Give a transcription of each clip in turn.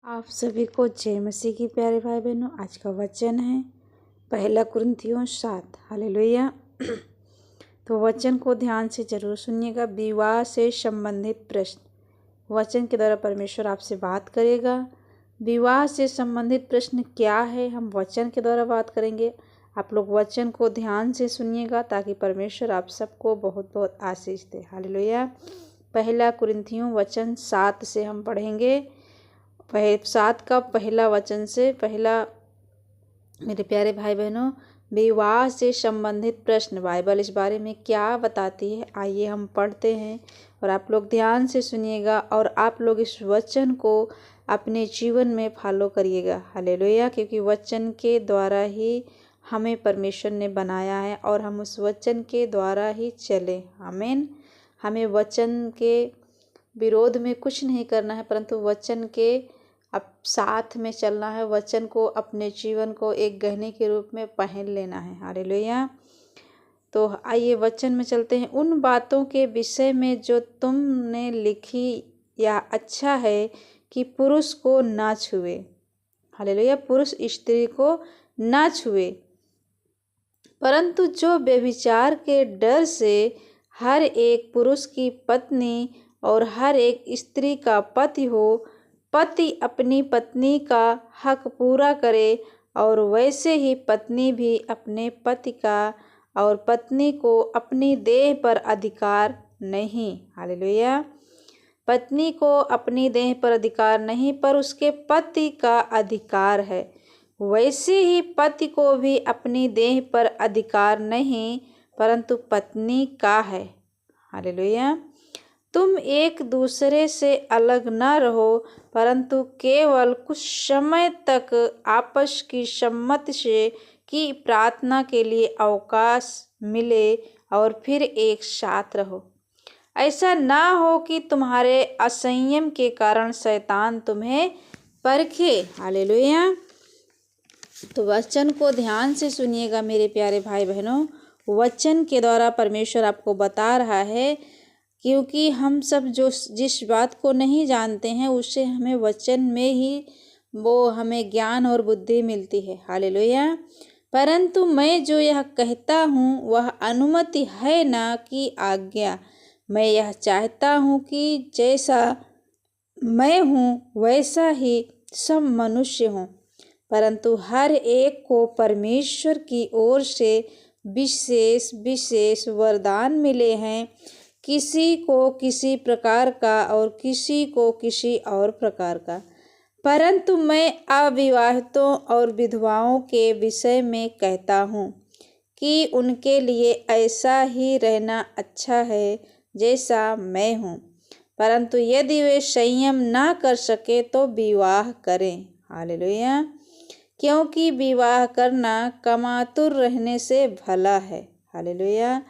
आप सभी को जय मसीह की प्यारे भाई बहनों। आज का वचन है 1 कुरिन्थियों 7। हालेलुया। तो वचन को ध्यान से जरूर सुनिएगा। विवाह से संबंधित प्रश्न वचन के द्वारा परमेश्वर आपसे बात करेगा। विवाह से संबंधित प्रश्न क्या है, हम वचन के द्वारा बात करेंगे। आप लोग वचन को ध्यान से सुनिएगा ताकि परमेश्वर आप सबको बहुत बहुत आशीष दे। हालेलुया। 1 कुरिन्थियों 7 से हम पढ़ेंगे। 7 का पहला वचन से पहला। मेरे प्यारे भाई बहनों, विवाह से संबंधित प्रश्न बाइबल इस बारे में क्या बताती है, आइए हम पढ़ते हैं और आप लोग ध्यान से सुनिएगा और आप लोग इस वचन को अपने जीवन में फॉलो करिएगा। हालेलुया। क्योंकि वचन के द्वारा ही हमें परमेश्वर ने बनाया है और हम उस वचन के द्वारा ही चले। आमीन। हमें वचन के विरोध में कुछ नहीं करना है, परंतु वचन के अब साथ में चलना है। वचन को अपने जीवन को एक गहने के रूप में पहन लेना है। हालेलुया। तो आइए वचन में चलते हैं। उन बातों के विषय में जो तुमने लिखी, या अच्छा है कि पुरुष को ना छुए। हालेलुया। पुरुष स्त्री को ना छुए, परंतु जो व्यभिचार के डर से हर एक पुरुष की पत्नी और हर एक स्त्री का पति हो, पति अपनी पत्नी का हक पूरा करे, और वैसे ही पत्नी भी अपने पति का और पत्नी को अपनी देह पर अधिकार नहीं। हालेलुया। पत्नी को अपनी देह पर अधिकार नहीं, पर उसके पति का अधिकार है। वैसे ही पति को भी अपनी देह पर अधिकार नहीं, परंतु पत्नी का है। हालेलुया। तुम एक दूसरे से अलग न रहो, परंतु केवल कुछ समय तक आपस की सम्मति से की प्रार्थना के लिए अवकाश मिले और फिर एक साथ रहो। ऐसा ना हो कि तुम्हारे असंयम के कारण शैतान तुम्हें परखे। हालेलुया। तो वचन को ध्यान से सुनिएगा मेरे प्यारे भाई बहनों। वचन के द्वारा परमेश्वर आपको बता रहा है, क्योंकि हम सब जो जिस बात को नहीं जानते हैं उससे हमें वचन में ही वो हमें ज्ञान और बुद्धि मिलती है। हालेलुया। परंतु मैं जो यह कहता हूँ वह अनुमति है ना कि आज्ञा। मैं यह चाहता हूँ कि जैसा मैं हूँ वैसा ही सब मनुष्य हों, परंतु हर एक को परमेश्वर की ओर से विशेष विशेष वरदान मिले हैं, किसी को किसी प्रकार का और किसी को किसी और प्रकार का। परंतु मैं अविवाहितों और विधवाओं के विषय में कहता हूँ कि उनके लिए ऐसा ही रहना अच्छा है जैसा मैं हूँ, परंतु यदि वे संयम ना कर सके तो विवाह करें। हालेलुया। क्योंकि विवाह करना कमातुर रहने से भला है। हालेलुया।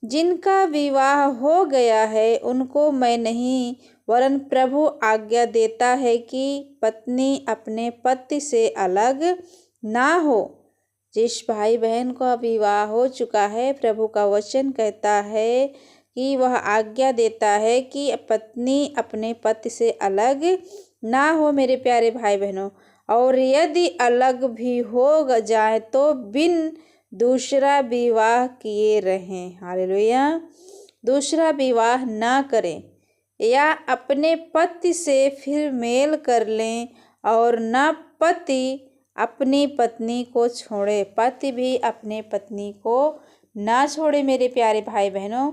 जिनका विवाह हो गया है उनको मैं नहीं, वरन प्रभु आज्ञा देता है कि पत्नी अपने पति से अलग ना हो। जिस भाई बहन का विवाह हो चुका है, प्रभु का वचन कहता है कि वह आज्ञा देता है कि पत्नी अपने पति से अलग ना हो। मेरे प्यारे भाई बहनों, और यदि अलग भी हो जाए तो बिन दूसरा विवाह किए रहें। हालेलुया। दूसरा विवाह ना करें, या अपने पति से फिर मेल कर लें, और न पति अपनी पत्नी को छोड़े, पति भी अपने पत्नी को ना छोड़े। मेरे प्यारे भाई बहनों,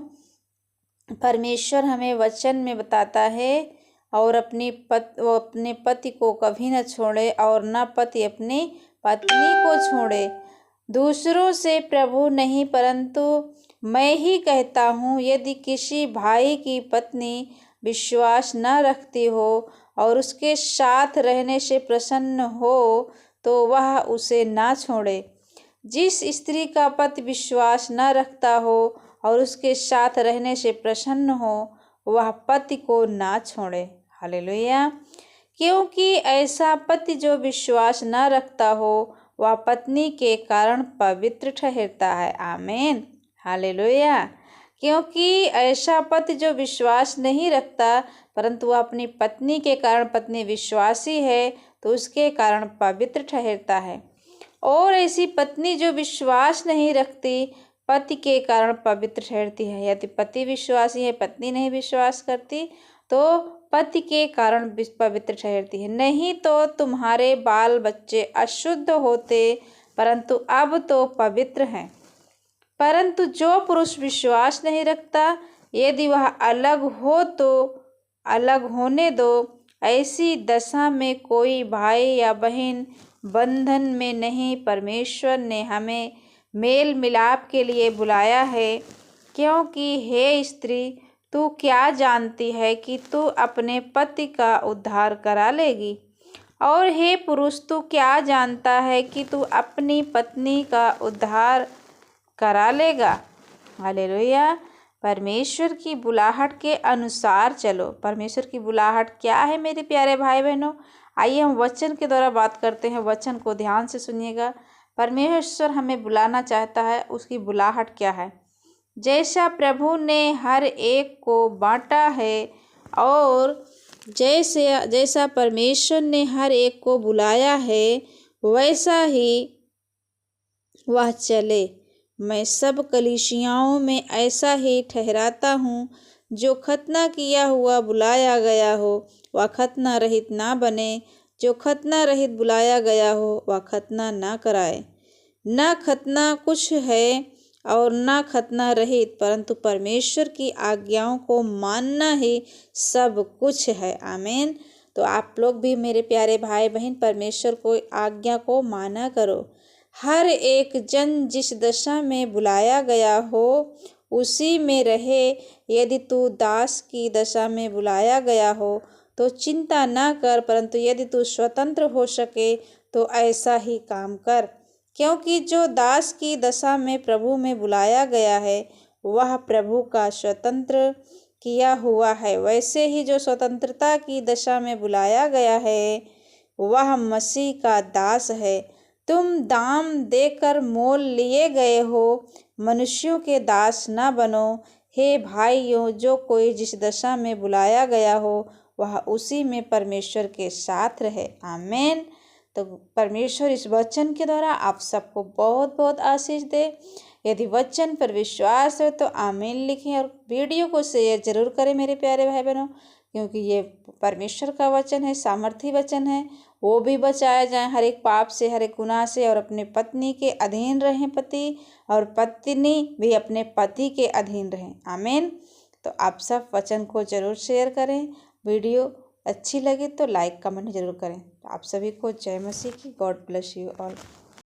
परमेश्वर हमें वचन में बताता है और वो अपने पति को कभी न छोड़े और न पति अपनी पत्नी को छोड़े। दूसरों से प्रभु नहीं, परंतु मैं ही कहता हूँ, यदि किसी भाई की पत्नी विश्वास न रखती हो और उसके साथ रहने से प्रसन्न हो तो वह उसे ना छोड़े। जिस स्त्री का पति विश्वास न रखता हो और उसके साथ रहने से प्रसन्न हो, वह पति को ना छोड़े। हालेलुया। क्योंकि ऐसा पति जो विश्वास न रखता हो वह पत्नी के कारण पवित्र ठहरता है। आमीन। हालेलुया। क्योंकि ऐसा पति जो विश्वास नहीं रखता, परंतु वह अपनी पत्नी के कारण पत्नी विश्वासी है, तो उसके कारण पवित्र ठहरता है। और ऐसी पत्नी जो विश्वास नहीं रखती पति के कारण पवित्र ठहरती है। यदि पति विश्वासी है, पत्नी नहीं विश्वास करती, तो पति के कारण पवित्र ठहरती है। नहीं तो तुम्हारे बाल बच्चे अशुद्ध होते, परंतु अब तो पवित्र हैं। परंतु जो पुरुष विश्वास नहीं रखता, यदि वह अलग हो तो अलग होने दो। ऐसी दशा में कोई भाई या बहन बंधन में नहीं। परमेश्वर ने हमें मेल मिलाप के लिए बुलाया है। क्योंकि हे स्त्री, तू क्या जानती है कि तू अपने पति का उद्धार करा लेगी? और हे पुरुष, तू क्या जानता है कि तू अपनी पत्नी का उद्धार करा लेगा? हालेलुया। परमेश्वर की बुलाहट के अनुसार चलो। परमेश्वर की बुलाहट क्या है मेरे प्यारे भाई बहनों? आइए हम वचन के द्वारा बात करते हैं। वचन को ध्यान से सुनिएगा। परमेश्वर हमें बुलाना चाहता है, उसकी बुलाहट क्या है? जैसा प्रभु ने हर एक को बांटा है और जैसा परमेश्वर ने हर एक को बुलाया है, वैसा ही वह चले। मैं सब कलीसियाओं में ऐसा ही ठहराता हूँ। जो खतना किया हुआ बुलाया गया हो, वह खतना रहित ना बने। जो खतना रहित बुलाया गया हो, वह खतना ना कराए। न खतना कुछ है और न खतना रहित, परंतु परमेश्वर की आज्ञाओं को मानना ही सब कुछ है। आमीन। तो आप लोग भी मेरे प्यारे भाई बहन परमेश्वर को आज्ञा को माना करो। हर एक जन जिस दशा में बुलाया गया हो उसी में रहे। यदि तू दास की दशा में बुलाया गया हो तो चिंता ना कर, परंतु यदि तू स्वतंत्र हो सके तो ऐसा ही काम कर। क्योंकि जो दास की दशा में प्रभु में बुलाया गया है, वह प्रभु का स्वतंत्र किया हुआ है। वैसे ही जो स्वतंत्रता की दशा में बुलाया गया है, वह मसीह का दास है। तुम दाम देकर मोल लिए गए हो, मनुष्यों के दास न बनो। हे भाइयों, जो कोई जिस दशा में बुलाया गया हो, वह उसी में परमेश्वर के साथ रहे। आमीन। तो परमेश्वर इस वचन के द्वारा आप सबको बहुत बहुत आशीष दे। यदि वचन पर विश्वास है तो आमीन लिखें और वीडियो को शेयर जरूर करें मेरे प्यारे भाई बहनों, क्योंकि ये परमेश्वर का वचन है, सामर्थी वचन है। वो भी बचाया जाए हर एक पाप से, हर एक गुनाह से, और अपने पत्नी के अधीन रहें पति, और पत्नी भी अपने पति के अधीन रहें। आमीन। तो आप सब वचन को जरूर शेयर करें। वीडियो अच्छी लगे तो लाइक कमेंट जरूर करें। आप सभी को जय मसीह की। God bless you all.